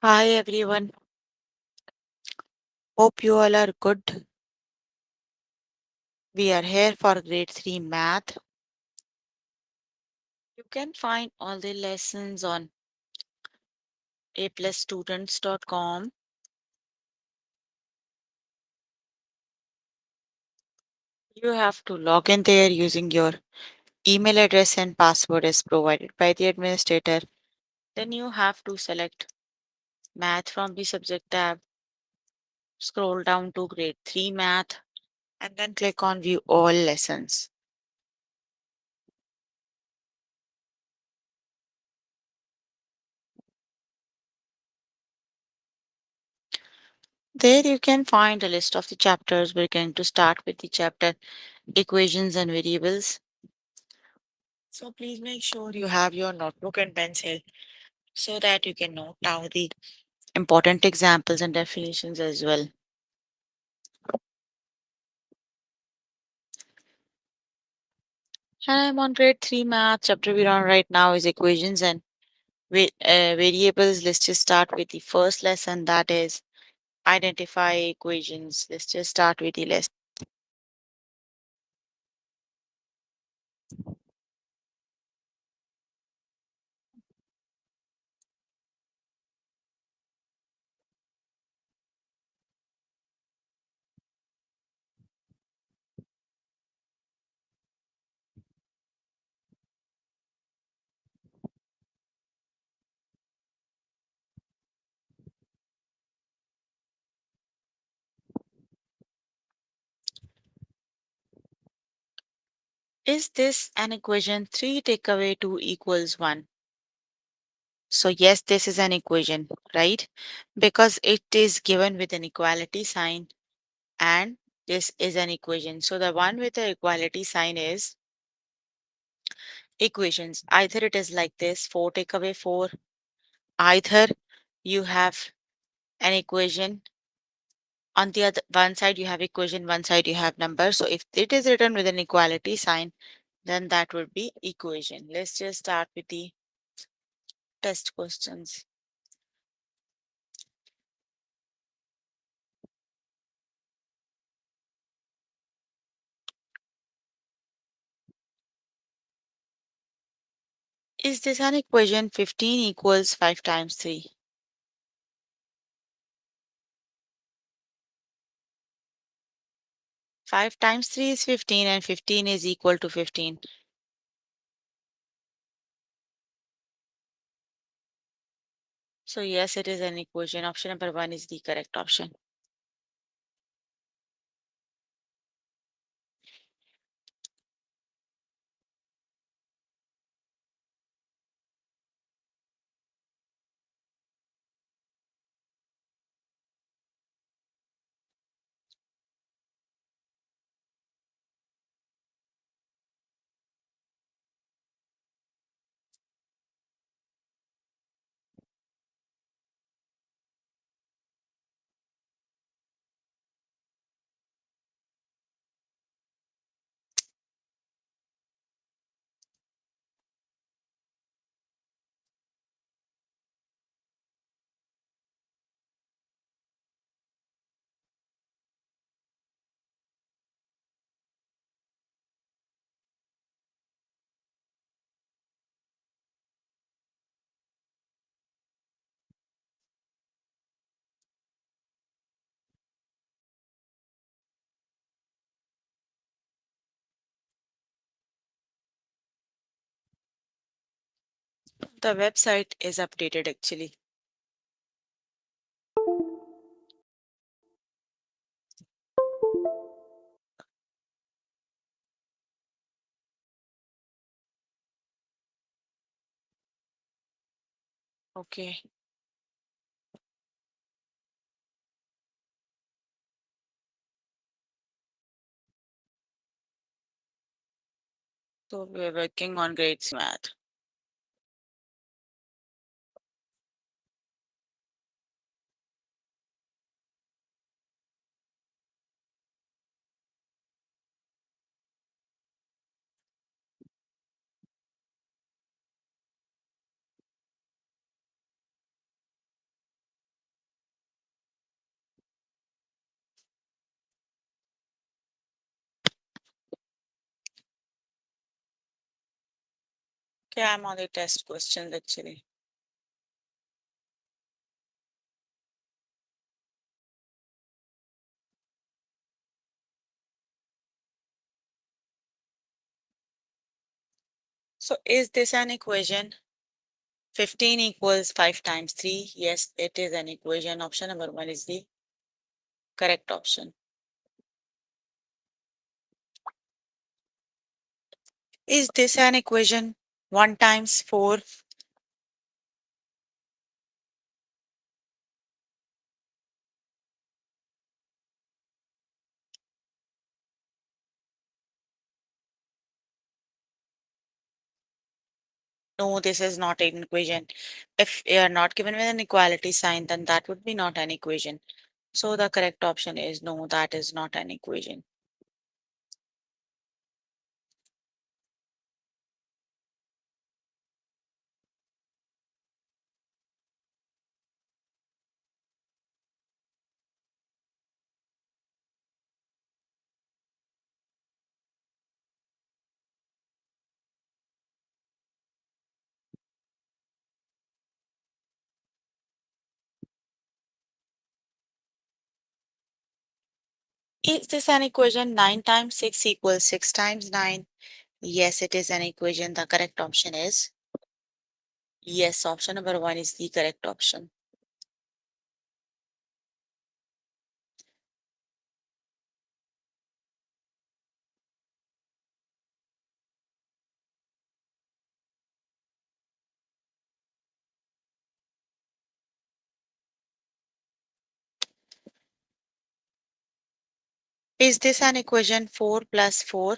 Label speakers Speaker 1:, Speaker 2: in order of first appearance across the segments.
Speaker 1: Hi everyone. Hope you all are good. We are here for grade 3 math. You can find all the lessons on aplusstudents.com. You have to log in there using your email address and password as provided by the administrator. Then you have to select math from the subject tab, scroll down to grade 3 math, and then click on view all lessons. There you can find a list of the chapters. We're going to start with the chapter equations and variables. So please make sure you have your notebook and pencil so that you can note down the important examples and definitions as well. And I'm on grade 3 math. Chapter we're on right now is equations and variables. Let's just start with the first lesson, that is identify equations. Let's just start with the lesson. Is this an equation? 3 take away 2 equals 1. So yes, this is an equation, right? Because it is given with an equality sign and this is an equation. So the one with the equality sign is equations. Either it is like this, 4 take away 4. Either you have an equation on the other one side you have equation, one side you have number. So if it is written with an equality sign, then that would be equation. Let's just start with the test questions. Is this an equation? 15 equals 5 times 3. 5 times 3 is 15 and 15 is equal to 15. So yes, it is an equation. Option number 1 is the correct option. The website is updated actually. Okay. So we're working on grades math. Okay, I'm on the test questions actually. So is this an equation? 15 equals 5 times 3. Yes, it is an equation. Option number 1 is the correct option. Is this an equation? 1 times 4. No, this is not an equation. If you are not given with an equality sign, then that would be not an equation. So the correct option is no, that is not an equation. Is this an equation? 9 times 6 equals 6 times 9. Yes, it is an equation. The correct option is yes, option number 1 is the correct option. Is this an equation? 4 plus 4?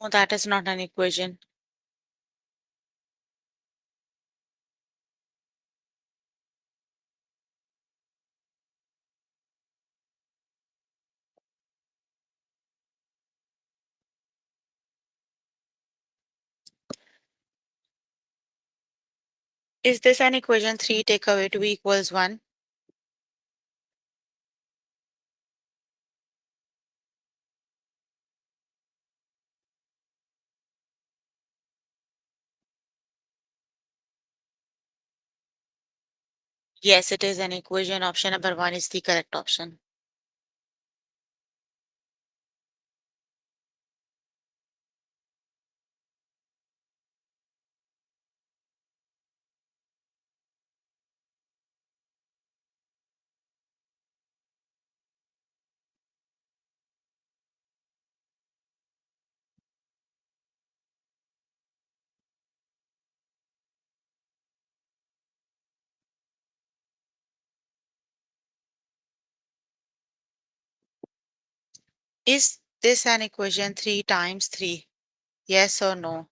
Speaker 1: No, that is not an equation. Is this an equation? 3 take away 2 equals 1? Yes, it is an equation. Option number 1 is the correct option. Is this an equation? 3 times 3? Yes or no?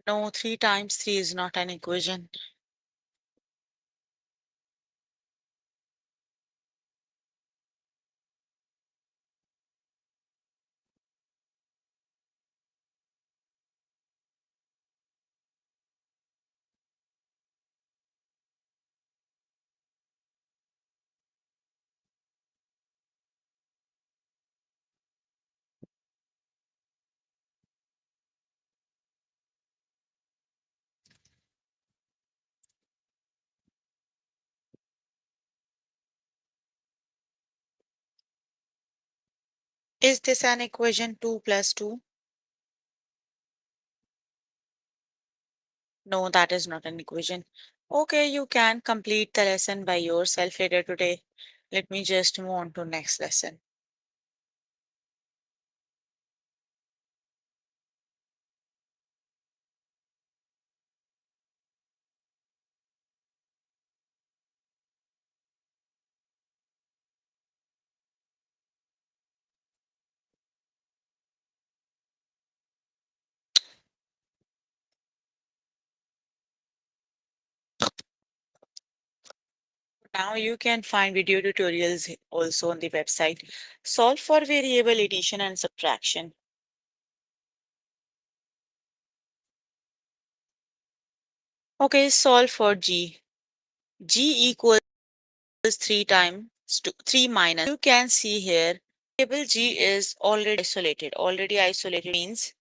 Speaker 1: No, 3 times 3 is not an equation. Is this an equation? 2 plus 2? No, that is not an equation. Okay, you can complete the lesson by yourself later today. Let me just move on to next lesson. Now you can find video tutorials also on the website. Solve for variable addition and subtraction. Okay, solve for g. G equals 3 times 3 minus. You can see here variable g is already isolated means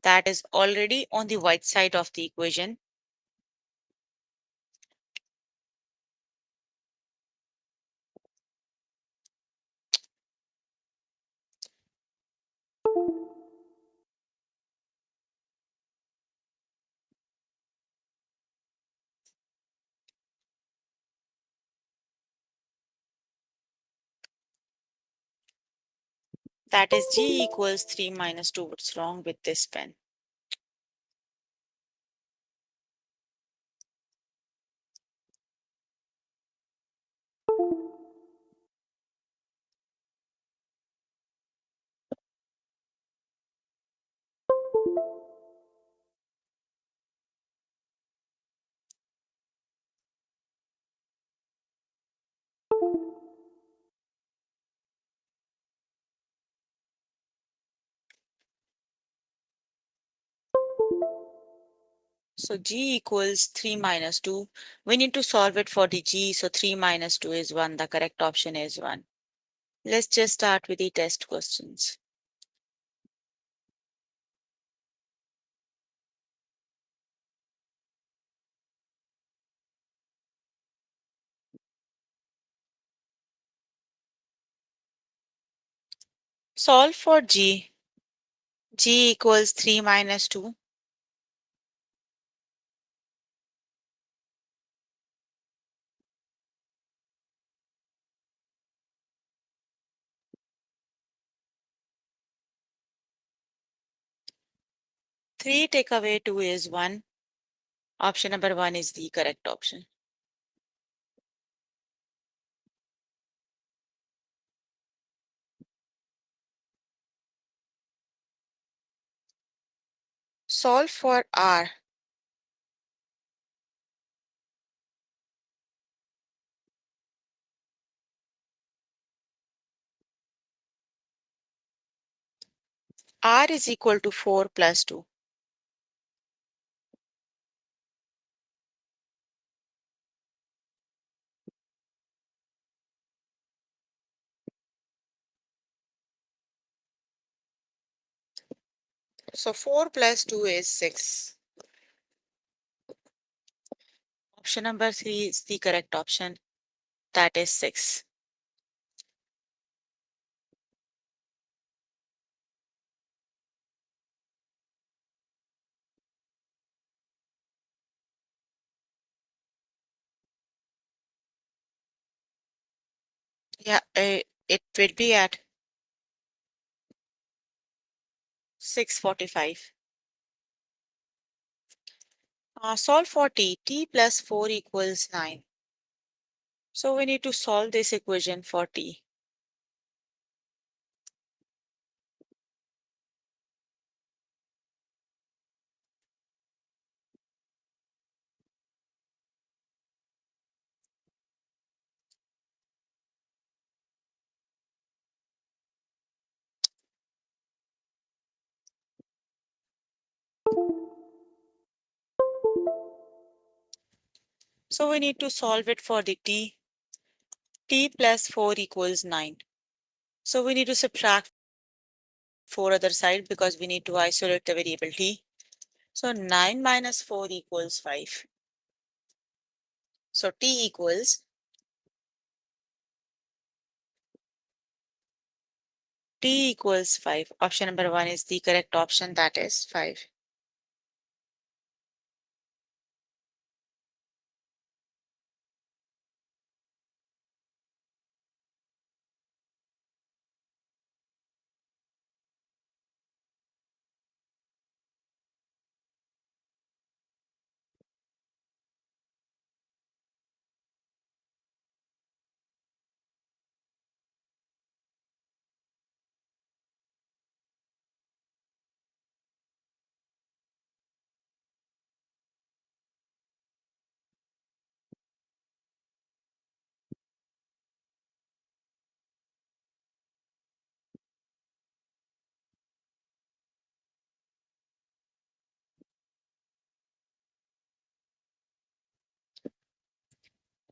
Speaker 1: that is already on the right side of the equation. That is g equals 3 minus 2. What's wrong with this pen? So g equals 3 minus 2. We need to solve it for the g. So 3 minus 2 is 1. The correct option is 1. Let's just start with the test questions. Solve for g. G equals 3 minus 2. Three take away 2 is 1. Option number 1 is the correct option. Solve for r. R is equal to 4 plus 2. So 4 plus 2 is 6. Option number 3 is the correct option. That is 6. Yeah, it will be at 6:45. Solve for t. T plus 4 equals 9. So we need to solve this equation for t. So we need to solve it for the t. T plus 4 equals 9. So we need to subtract 4 other side because we need to isolate the variable t. So 9 minus 4 equals 5. So t equals t equals 5. Option number 1 is the correct option. That is 5.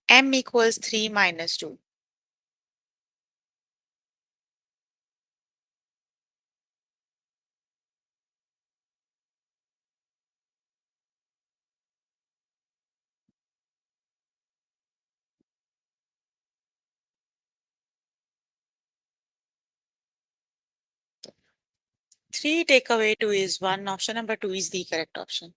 Speaker 1: M equals 3 minus 2. Three take away two is one. Option number two is the correct option.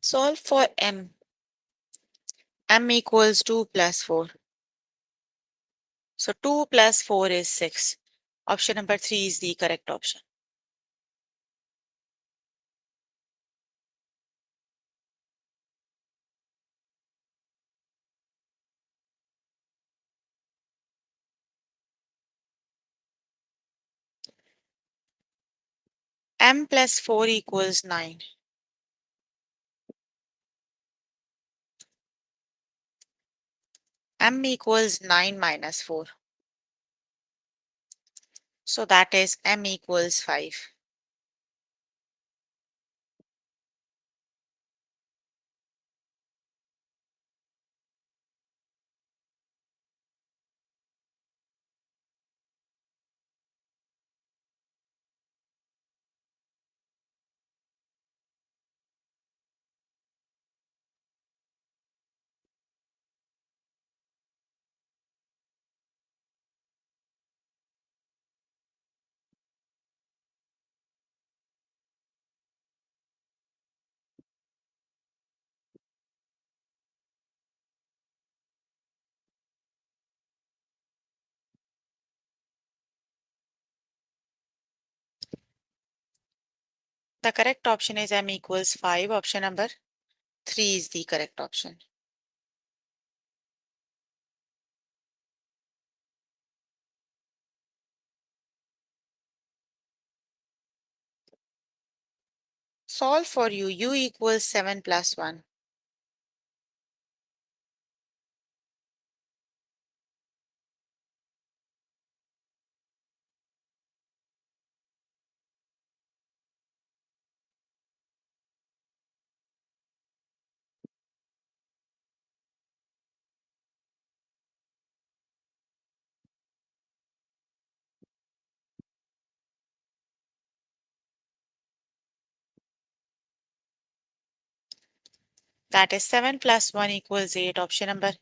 Speaker 1: Solve for M. M equals 2 plus 4. So 2 plus 4 is 6. Option number 3 is the correct option. M plus 4 equals 9. M equals 9 minus 4. So that is M equals 5. The correct option is M equals 5. Option number 3 is the correct option. Solve for u equals 7 plus 1. That is 7 plus 1 equals 8. Option number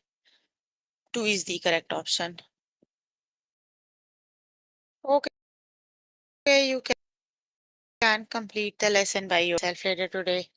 Speaker 1: 2 is the correct option. Okay, you can complete the lesson by yourself later today.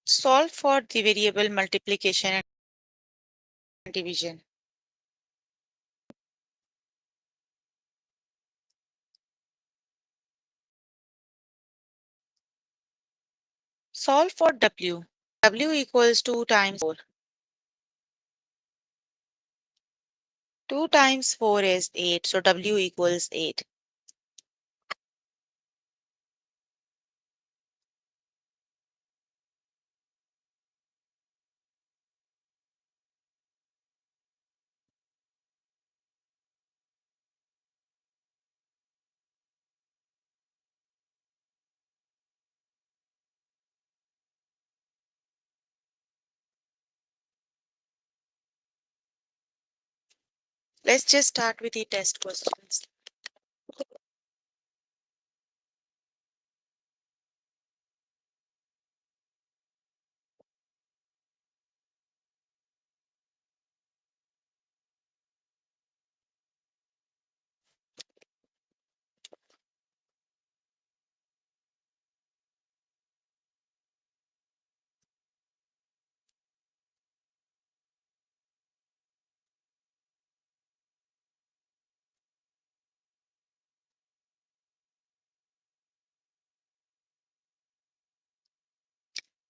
Speaker 1: Solve for the variable multiplication and division. Solve for W. W equals 2 times 4. 2 times 4 is 8, so W equals 8. Let's just start with the test questions.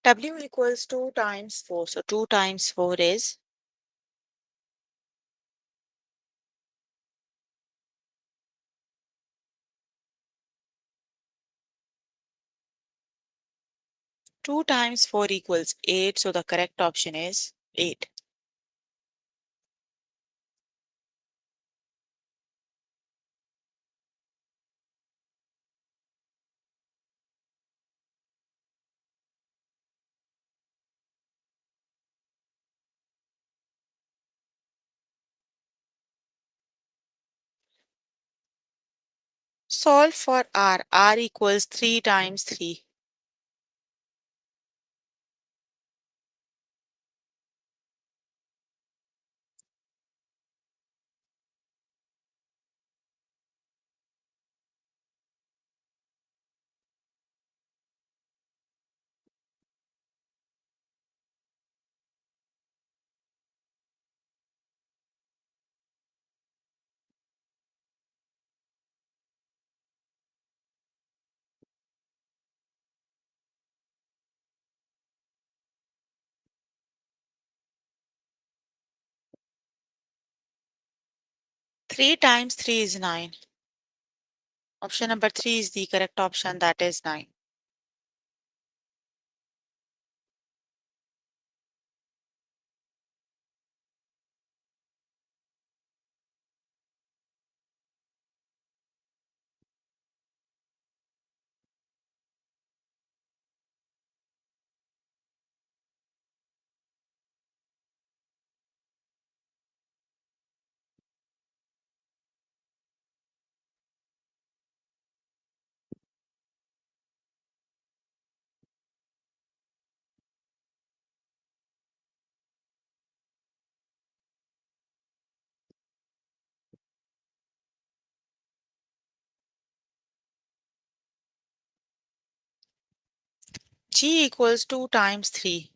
Speaker 1: W equals 2 times 4. So 2 times 4 is 2 times 4 equals 8. So the correct option is 8. Solve for R. R equals 3 times 3. 3 times 3 is 9. Option number 3 is the correct option, that is 9. G equals 2 times 3.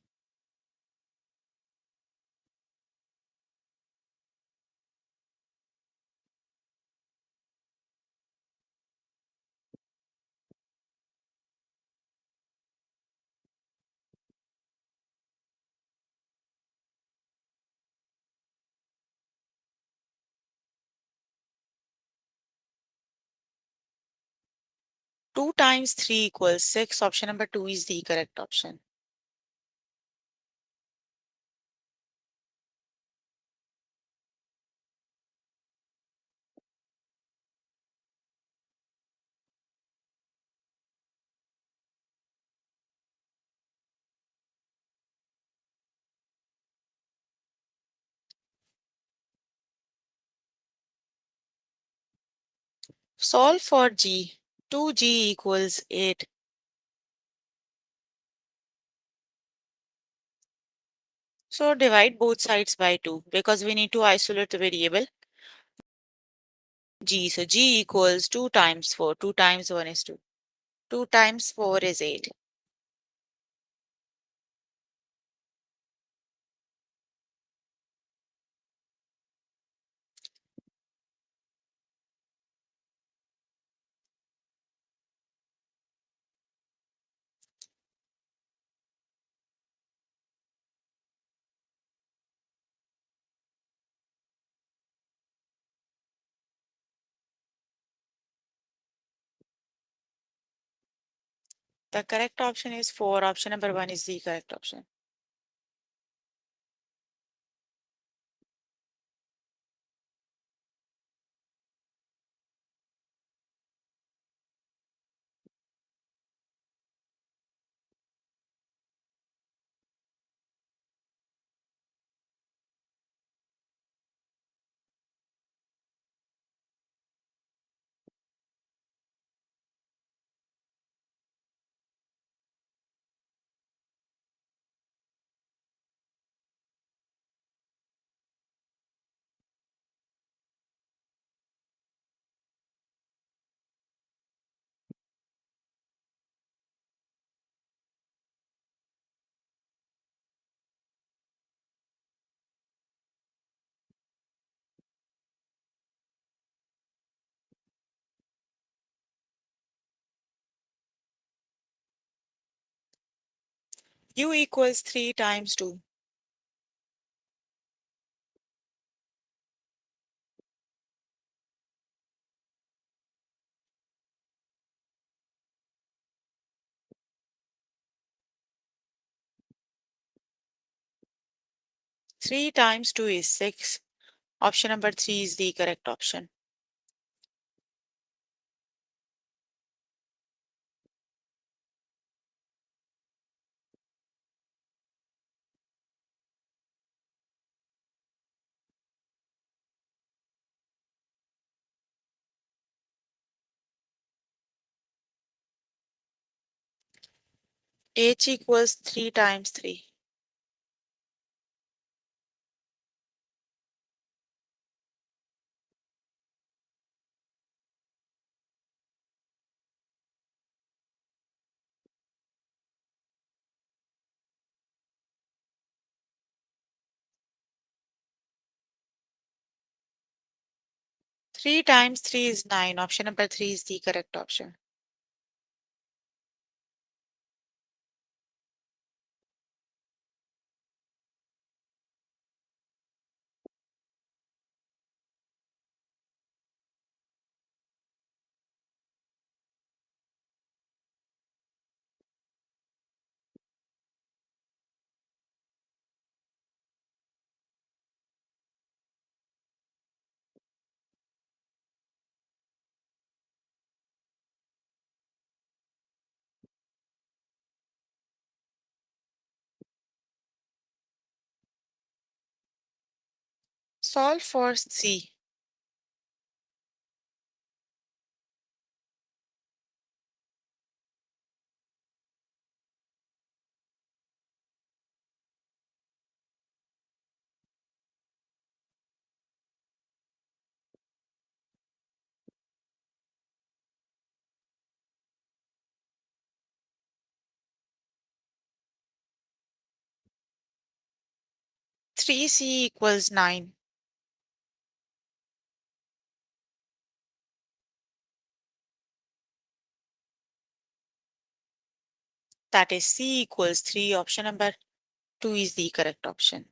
Speaker 1: Two times 3 equals 6. Option number 2 is the correct option. Solve for G. 2G equals 8. So divide both sides by 2 because we need to isolate the variable G. So G equals 2 times 4. 2 times 1 is 2. 2 times 4 is 8. The correct option is 4. Option number 1 is the correct option. U equals 3 times 2. 3 times 2 is 6. Option number 3 is the correct option. 3 times 3. 3 times 3 is 9. Option number 3 is the correct option. 'Solve for C. Three C equals 9. That is C equals 3. Option number 2 is the correct option.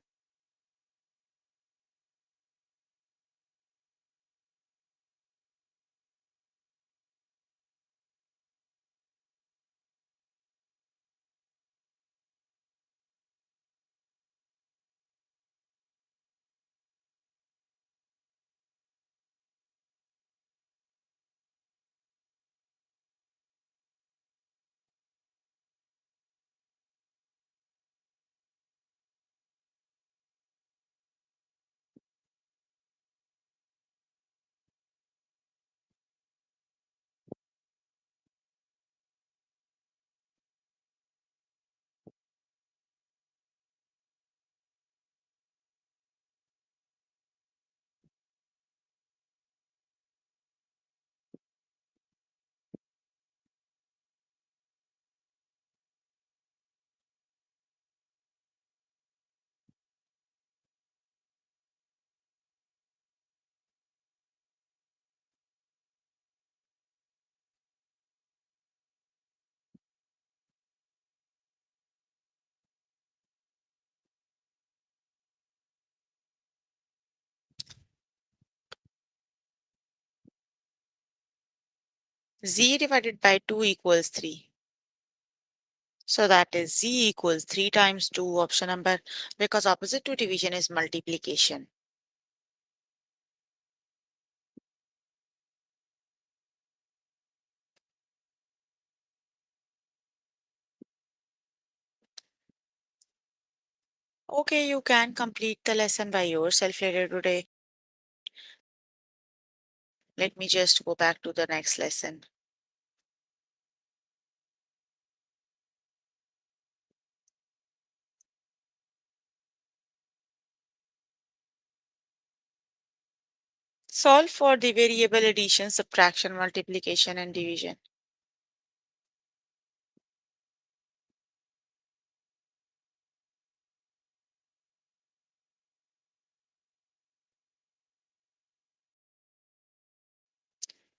Speaker 1: Z divided by 2 equals 3. So that is Z equals 3 times 2, option number, because opposite to division is multiplication. Okay, you can complete the lesson by yourself later today. Let me just go back to the next lesson. Solve for the variable addition, subtraction, multiplication, and division.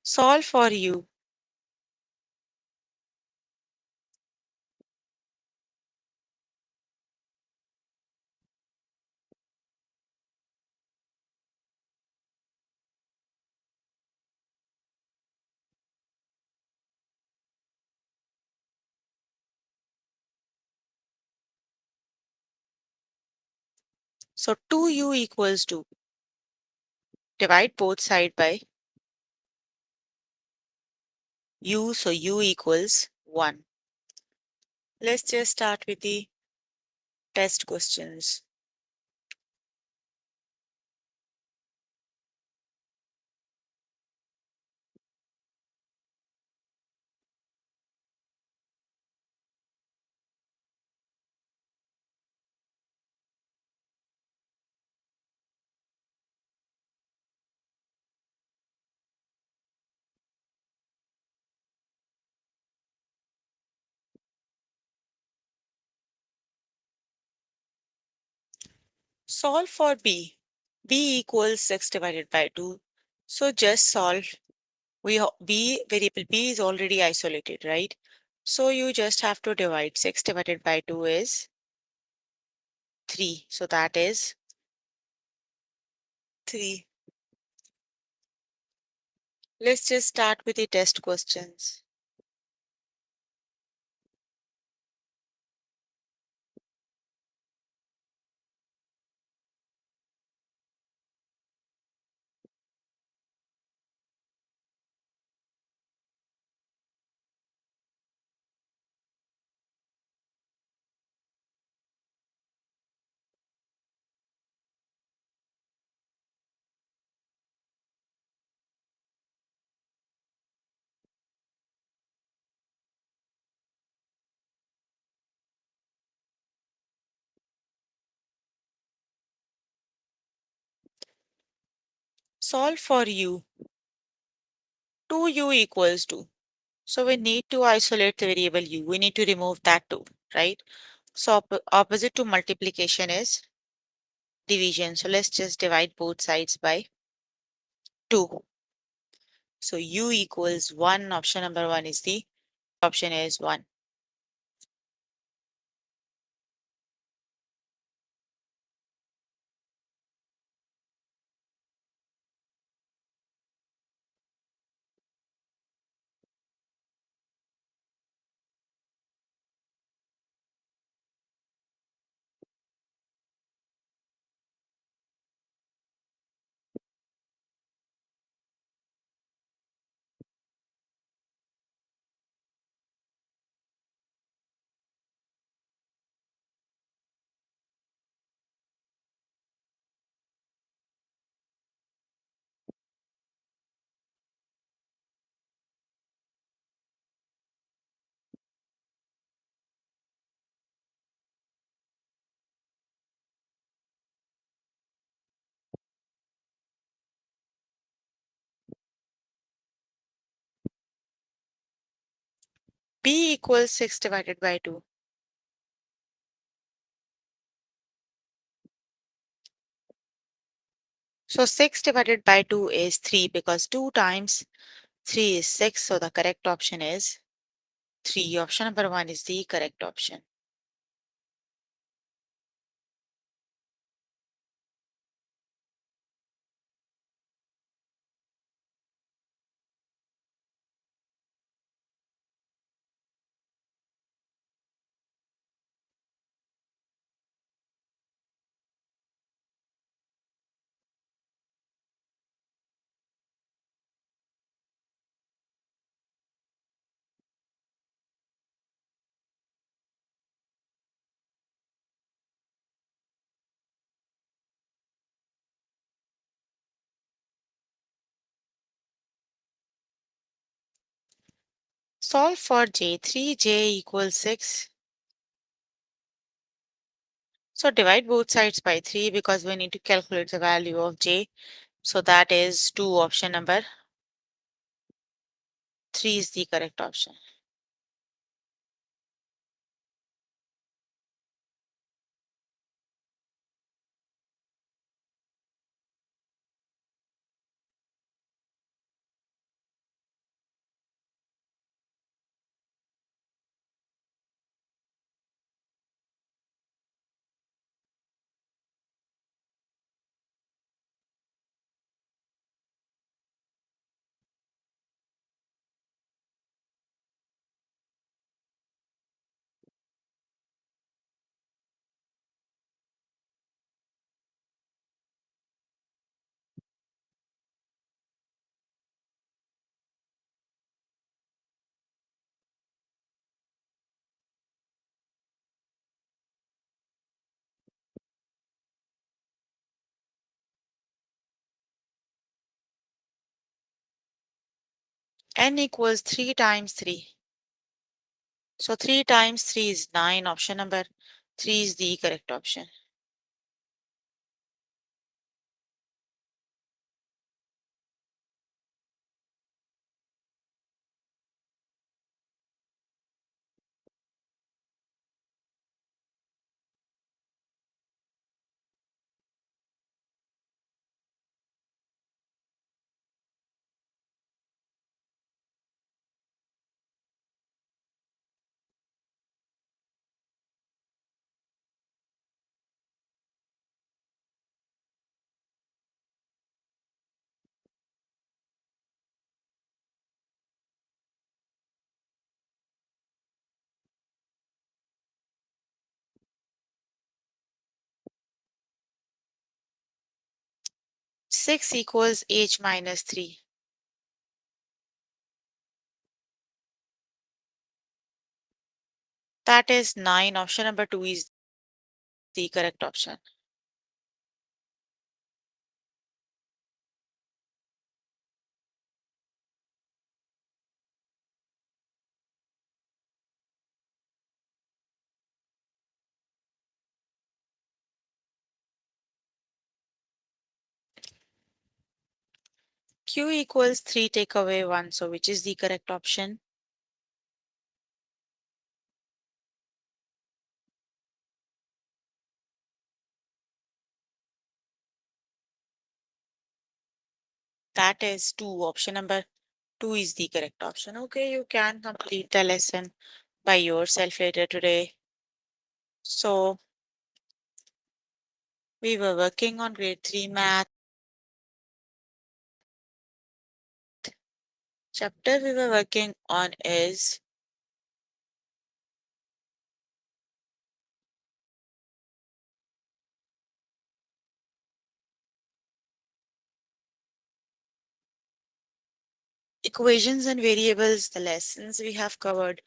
Speaker 1: Solve for U. So 2u equals to, divide both side by u, so u equals 1. Let's just start with the test questions. Solve for b. B equals 6 divided by 2. So just solve. B variable b is already isolated, right? So you just have to divide. 6 divided by 2 is 3. So that is 3. Let's just start with the test questions. Solve for u. 2u equals 2. So we need to isolate the variable u. We need to remove that too, right? So opposite to multiplication is division. So let's just divide both sides by 2. So u equals 1. Option number 1 is the option is 1. B equals 6 divided by 2. So 6 divided by 2 is 3 because 2 times 3 is 6. So the correct option is 3. Option number 1 is the correct option. Solve for j. 3j equals 6. So divide both sides by 3 because we need to calculate the value of j. So that is 2. Option number 3 is the correct option. N equals 3 times 3. So 3 times 3 is 9. Option number 3 is the correct option. Six equals h minus 3. That is 9. Option number 2 is the correct option. Q equals 3 take away 1. So which is the correct option? That is 2. Option number 2 is the correct option. Okay, you can complete the lesson by yourself later today. So we were working on grade 3 math. Chapter we were working on is equations and variables. The lessons we have covered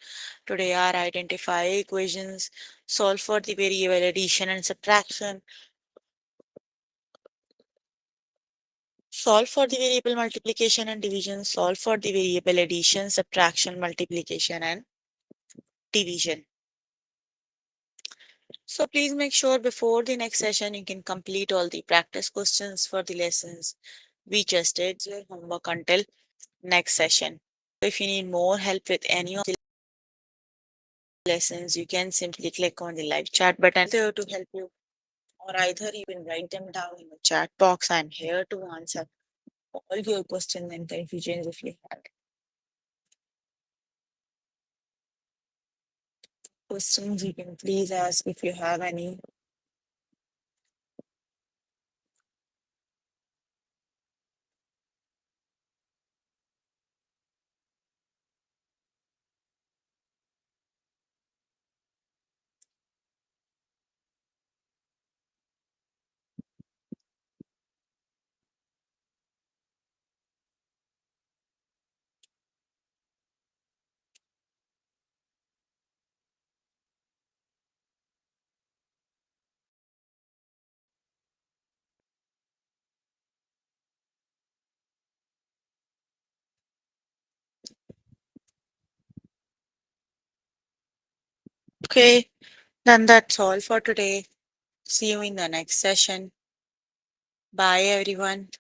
Speaker 1: today are identify equations, solve for the variable addition and subtraction, solve for the variable multiplication and division, solve for the variable addition, subtraction, multiplication, and division. So please make sure before the next session you can complete all the practice questions for the lessons we just did. Your homework until next session. If you need more help with any of the lessons, you can simply click on the live chat button there to help you, or either you can write them down in the chat box. I'm here to answer all your questions and confusions if you have questions. You can please ask if you have any. Okay, then that's all for today. See you in the next session. Bye, everyone.